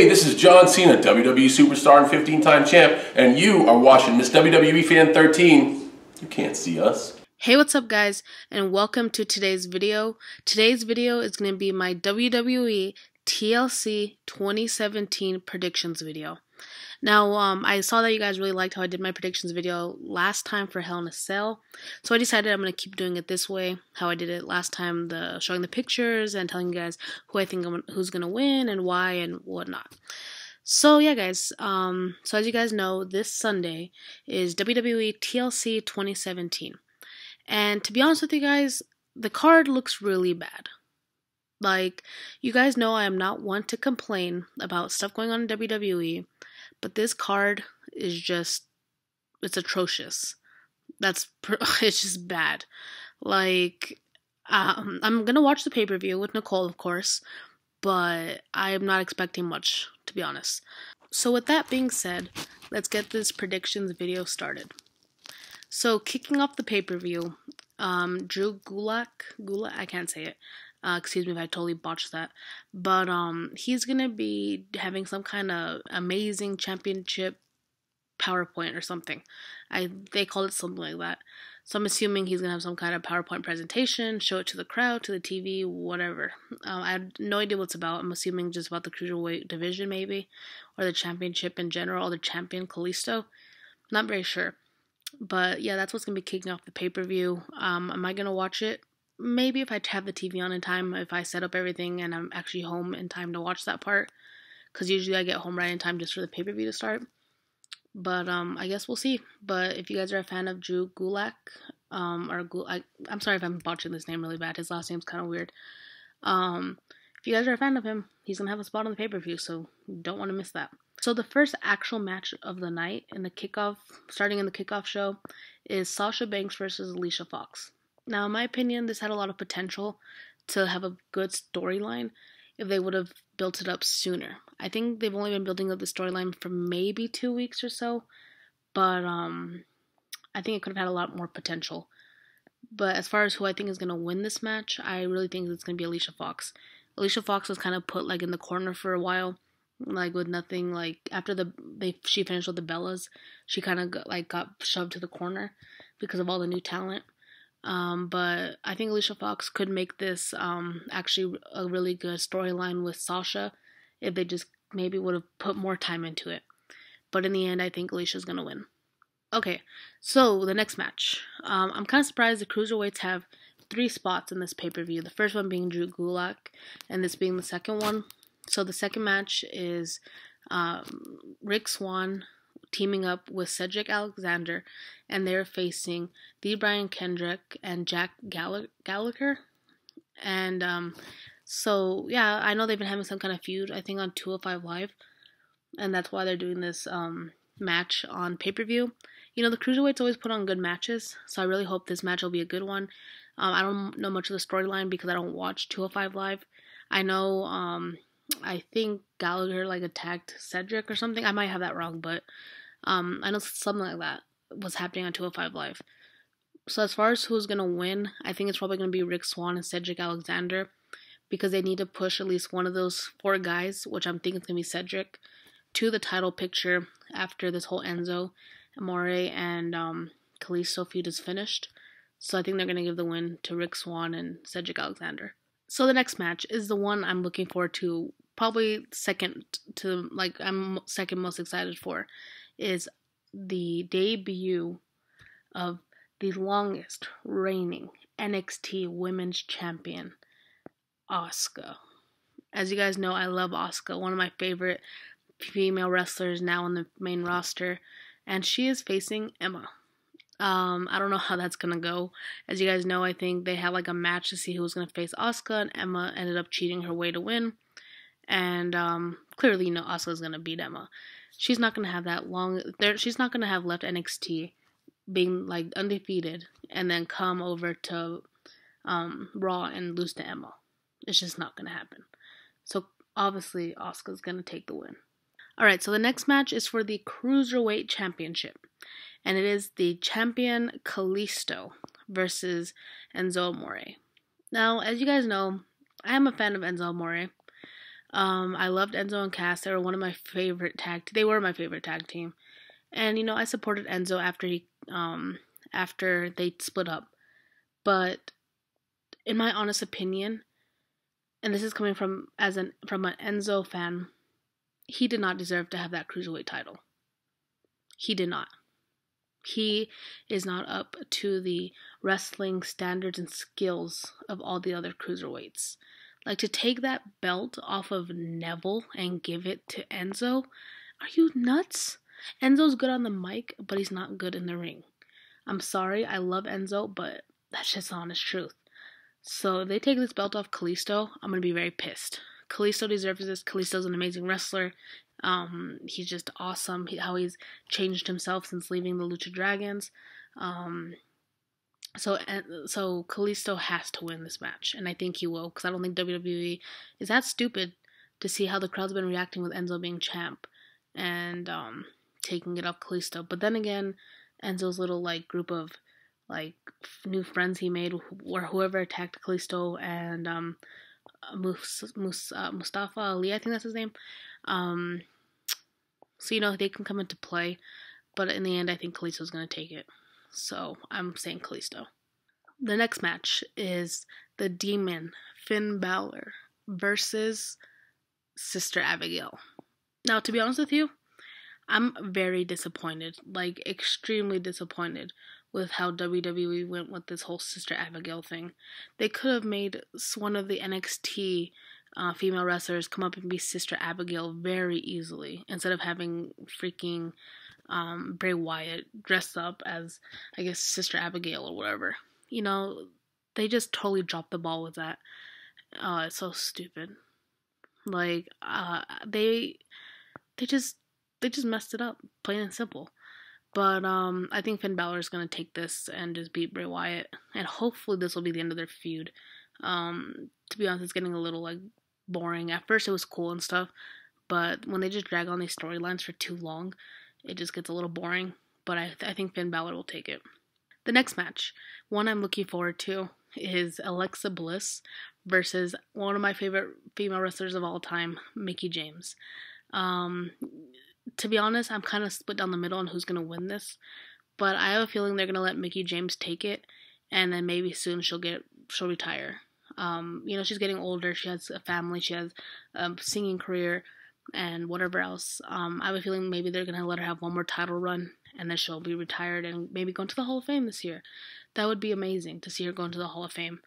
Hey, this is John Cena, WWE Superstar and 15-time champ, and you are watching this WWE Fan 13. You can't see us. Hey, what's up guys, and welcome to today's video. Today's video is going to be my WWE TLC 2017 predictions video. Now, I saw that you guys really liked how I did my predictions video last time for Hell in a Cell, so I decided I'm going to keep doing it this way, how I did it last time, showing the pictures and telling you guys who I think who's going to win and why and whatnot. So yeah guys, so as you guys know, this Sunday is WWE TLC 2017. And to be honest with you guys, the card looks really bad. Like, you guys know I am not one to complain about stuff going on in WWE, but this card is just, it's atrocious. It's just bad. Like, I'm gonna watch the pay-per-view with Nicole, of course, but I am not expecting much, to be honest. So with that being said, let's get this predictions video started. So, kicking off the pay-per-view, Drew Gulak, I can't say it, excuse me if I totally botched that, but, he's gonna be having some kind of amazing championship PowerPoint or something. They call it something like that. So I'm assuming he's gonna have some kind of PowerPoint presentation, show it to the crowd, to the TV, whatever. I have no idea what it's about. I'm assuming just about the Cruiserweight division, maybe, or the championship in general, or the champion, Kalisto. Not very sure. But yeah, that's what's going to be kicking off the pay-per-view. Am I going to watch it? Maybe if I have the TV on in time, if I set up everything and I'm actually home in time to watch that part. Because usually I get home right in time just for the pay-per-view to start. But I guess we'll see. But if you guys are a fan of Drew Gulak, I'm sorry if I'm botching this name really bad. His last name's kind of weird. If you guys are a fan of him, he's going to have a spot on the pay-per-view, so you don't want to miss that. So the first actual match of the night in the kickoff, starting in the kickoff show, is Sasha Banks versus Alicia Fox. Now, in my opinion, this had a lot of potential to have a good storyline if they would have built it up sooner. I think they've only been building up the storyline for maybe 2 weeks or so, but I think it could have had a lot more potential. But as far as who I think is going to win this match, I really think it's going to be Alicia Fox. Alicia Fox was kind of put like in the corner for a while, like with nothing. Like after she finished with the Bellas, she kind of got shoved to the corner because of all the new talent. But I think Alicia Fox could make this actually a really good storyline with Sasha if they just maybe would have put more time into it. But in the end, I think Alicia's gonna win. Okay, so the next match. I'm kind of surprised the Cruiserweights have 3 spots in this pay-per-view. The first one being Drew Gulak, and this being the second one. So the second match is Rick Swann teaming up with Cedric Alexander, and they're facing the Brian Kendrick and Jack Gallagher. And so yeah, I know they've been having some kind of feud, I think on 205 Live, and that's why they're doing this match on pay-per-view. You know, the Cruiserweights always put on good matches, so I really hope this match will be a good one. I don't know much of the storyline because I don't watch 205 Live. I know, I think Gallagher attacked Cedric or something. I might have that wrong, but I know something like that was happening on 205 Live. So as far as who's going to win, I think it's probably going to be Rick Swann and Cedric Alexander, because they need to push at least one of those 4 guys, which I'm thinking is going to be Cedric, to the title picture after this whole Enzo Amore and Kalisto feud is finished. So I think they're going to give the win to Rick Swann and Cedric Alexander. So the next match is the one I'm looking forward to, probably second to, I'm second most excited for, is the debut of the longest reigning NXT Women's Champion, Asuka. As you guys know, I love Asuka, one of my favorite female wrestlers now on the main roster, and she is facing Emma. I don't know how that's gonna go. As you guys know, I think they had a match to see who was gonna face Asuka, and Emma ended up cheating her way to win. And clearly, Asuka's gonna beat Emma. She's not gonna have that long. She's not gonna have left NXT being undefeated and then come over to Raw and lose to Emma. It's just not gonna happen. So obviously, Asuka's gonna take the win. Alright, so the next match is for the Cruiserweight Championship. And it is the champion Kalisto versus Enzo Amore. Now, as you guys know, I am a fan of Enzo Amore. I loved Enzo and Cass. They were one of my favorite They were my favorite tag team. And, you know, I supported Enzo after they split up. But in my honest opinion, and this is coming from an Enzo fan, he did not deserve to have that cruiserweight title. He did not. He is not up to the wrestling standards and skills of all the other cruiserweights. Like, to take that belt off of Neville and give it to Enzo? Are you nuts? Enzo's good on the mic, but he's not good in the ring. I'm sorry, I love Enzo, but that's just the honest truth. So if they take this belt off Kalisto, I'm going to be very pissed. Kalisto deserves this. Kalisto's an amazing wrestler. He's just awesome. How he's changed himself since leaving the Lucha Dragons. So Kalisto has to win this match, and I think he will, because I don't think WWE is that stupid to see how the crowd's been reacting with Enzo being champ and taking it off Kalisto. But then again, Enzo's little group of new friends he made, or whoever attacked Kalisto and Mustafa Ali, I think that's his name. So, you know, they can come into play, but in the end, I think Kalisto's going to take it. So, I'm saying Kalisto. The next match is the Demon, Finn Balor, versus Sister Abigail. Now, to be honest with you, I'm very disappointed, extremely disappointed with how WWE went with this whole Sister Abigail thing. They could have made one of the NXT female wrestlers come up and be Sister Abigail very easily, instead of having freaking Bray Wyatt dressed up as, I guess, Sister Abigail or whatever. You know, they just totally dropped the ball with that. It's so stupid. They just messed it up, plain and simple. But I think Finn Balor is going to take this and just beat Bray Wyatt, and hopefully this will be the end of their feud. To be honest, it's getting a little boring. At first it was cool and stuff, but when they just drag on these storylines for too long, it just gets a little boring. But I think Finn Balor will take it. The next match, one I'm looking forward to, is Alexa Bliss versus one of my favorite female wrestlers of all time, Mickie James. To be honest, I'm kind of split down the middle on who's going to win this, but I have a feeling they're going to let Mickie James take it, and then maybe soon she'll retire. You know, she's getting older, she has a family, she has a singing career, and whatever else. I have a feeling maybe they're going to let her have one more title run, and then she'll be retired and maybe go into the Hall of Fame this year. That would be amazing to see her go into the Hall of Fame,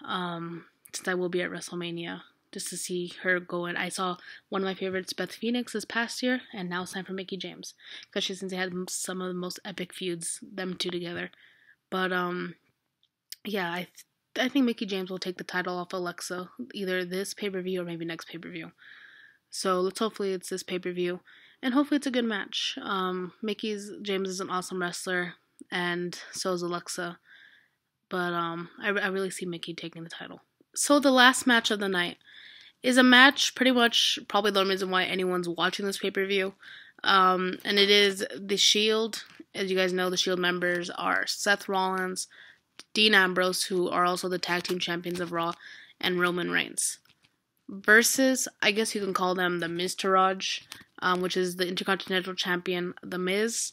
since I will be at WrestleMania, just to see her go in. I saw one of my favorites, Beth Phoenix, this past year, and now it's time for Mickie James, especially since they had some of the most epic feuds, them two together. But, yeah, I think Mickie James will take the title off Alexa, either this pay-per-view or maybe next pay-per-view. So let's hopefully it's this pay-per-view, and hopefully it's a good match. Mickie James is an awesome wrestler, and so is Alexa. But I really see Mickie taking the title. So the last match of the night is a match pretty much probably the only reason why anyone's watching this pay-per-view. And it is The Shield. As you guys know, The Shield members are Seth Rollins, Dean Ambrose, who are also the tag team champions of Raw, and Roman Reigns. Versus, I guess you can call them the Miztourage, which is the Intercontinental Champion, The Miz,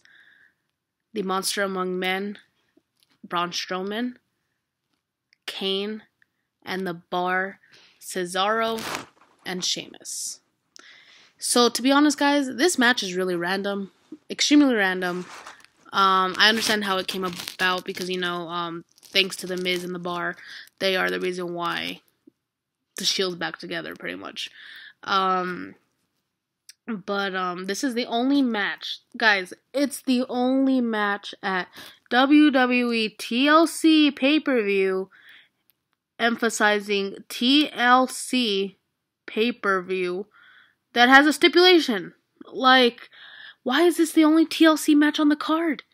the Monster Among Men, Braun Strowman, Kane, and the Bar, Cesaro, and Sheamus. So, to be honest, guys, this match is really random. Extremely random. I understand how it came about because, you know, thanks to the Miz and the Bar, they are the reason why the Shield's back together, pretty much. But this is the only match, guys, it's the only match at WWE TLC pay-per-view, emphasizing TLC pay-per-view, that has a stipulation. Why is this the only TLC match on the card?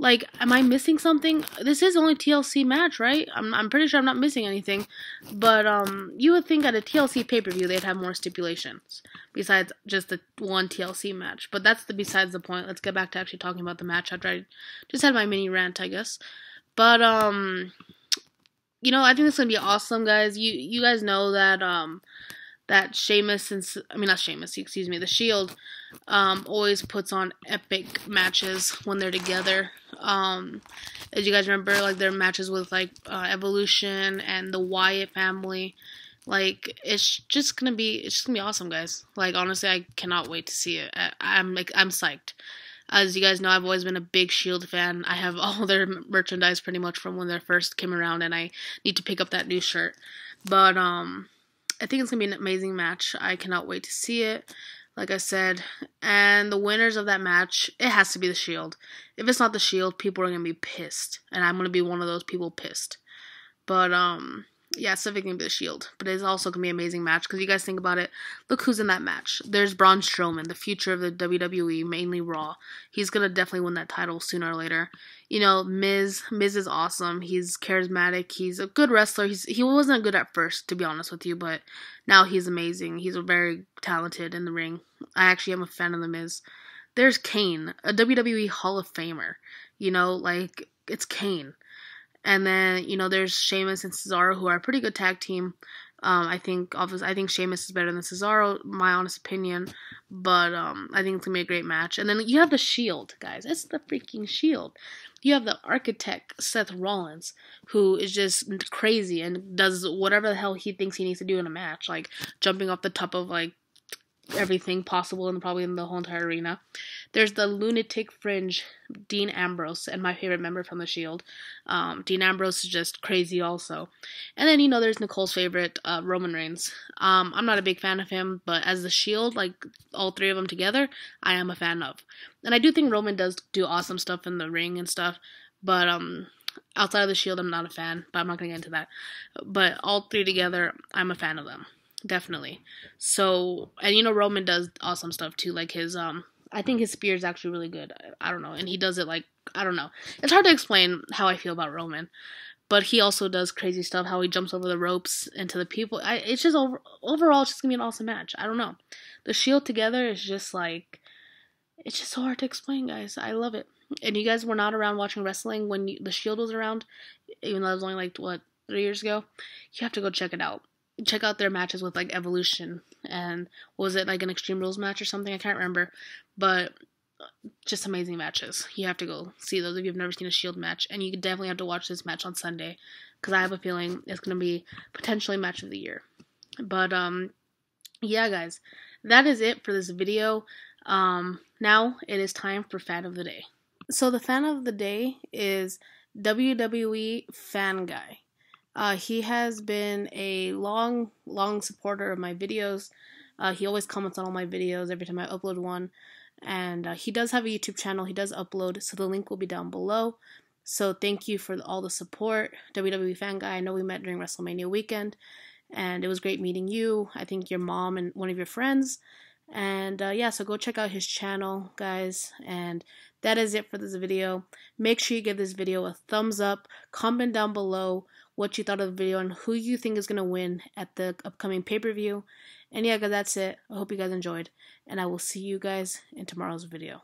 Am I missing something? This is only TLC match, right? I'm pretty sure I'm not missing anything. But you would think at a TLC pay-per-view they'd have more stipulations besides just the one TLC match. But that's besides the point. Let's get back to actually talking about the match after I just had my mini rant, I guess. But you know, I think it's gonna be awesome, guys. You guys know that that Sheamus and not Sheamus, excuse me, the Shield always puts on epic matches when they're together. As you guys remember, like their matches with like Evolution and the Wyatt family, like it's just gonna be awesome, guys. Like honestly, I cannot wait to see it. I'm psyched. As you guys know, I've always been a big Shield fan. I have all their merchandise pretty much from when they first came around, and I need to pick up that new shirt. But I think it's going to be an amazing match. I cannot wait to see it, like I said. And the winners of that match, it has to be the Shield. If it's not the Shield, people are going to be pissed. And I'm going to be one of those people pissed. But, yeah, it's definitely going to be the Shield. But it's also going to be an amazing match. Because you guys think about it, look who's in that match. There's Braun Strowman, the future of the WWE, mainly Raw. He's going to definitely win that title sooner or later. You know, Miz is awesome. He's charismatic. He's a good wrestler. He wasn't good at first, to be honest with you. But now he's amazing. He's very talented in the ring. I actually am a fan of the Miz. There's Kane, a WWE Hall of Famer. You know, like, it's Kane. And then, you know, there's Sheamus and Cesaro, who are a pretty good tag team. I think Sheamus is better than Cesaro, my honest opinion. But I think it's going to be a great match. And then you have the Shield, guys. It's the freaking Shield. You have the architect, Seth Rollins, who is just crazy and does whatever the hell he thinks he needs to do in a match. Like, jumping off the top of, like, everything possible and probably in the whole entire arena. There's the lunatic fringe Dean Ambrose, and my favorite member from the Shield. Dean Ambrose is just crazy also. And then, you know, there's Nicole's favorite, Roman Reigns. I'm not a big fan of him, but as the Shield, like all three of them together, I am a fan of. And I do think Roman does do awesome stuff in the ring and stuff, but outside of the Shield, I'm not a fan, but I'm not going to get into that. But all three together, I'm a fan of them. Definitely. So, and you know, Roman does awesome stuff too. Like his, I think his spear is actually really good. I don't know. And he does it like, I don't know. It's hard to explain how I feel about Roman. But he also does crazy stuff, how he jumps over the ropes into the people. It's just, overall, it's just going to be an awesome match. I don't know. The Shield together is just like, it's just so hard to explain, guys. I love it. And you guys were not around watching wrestling when the Shield was around, even though it was only like, 3 years ago? You have to go check it out. Check out their matches with like Evolution and was it like an Extreme Rules match or something? I can't remember, but just amazing matches. You have to go see those if you've never seen a Shield match, and you definitely have to watch this match on Sunday because I have a feeling it's going to be potentially match of the year. But yeah, guys, that is it for this video. Now it is time for Fan of the Day. So the Fan of the Day is WWE Fan Guy. He has been a long supporter of my videos. He always comments on all my videos every time I upload one. And he does have a YouTube channel. He does upload, so the link will be down below. So thank you for all the support. WWE Fan Guy, I know we met during WrestleMania weekend. And it was great meeting you. I think your mom and one of your friends. And yeah, so go check out his channel, guys. And that is it for this video. Make sure you give this video a thumbs up. Comment down below what you thought of the video and who you think is going to win at the upcoming pay-per-view. And yeah, guys, that's it. I hope you guys enjoyed. And I will see you guys in tomorrow's video.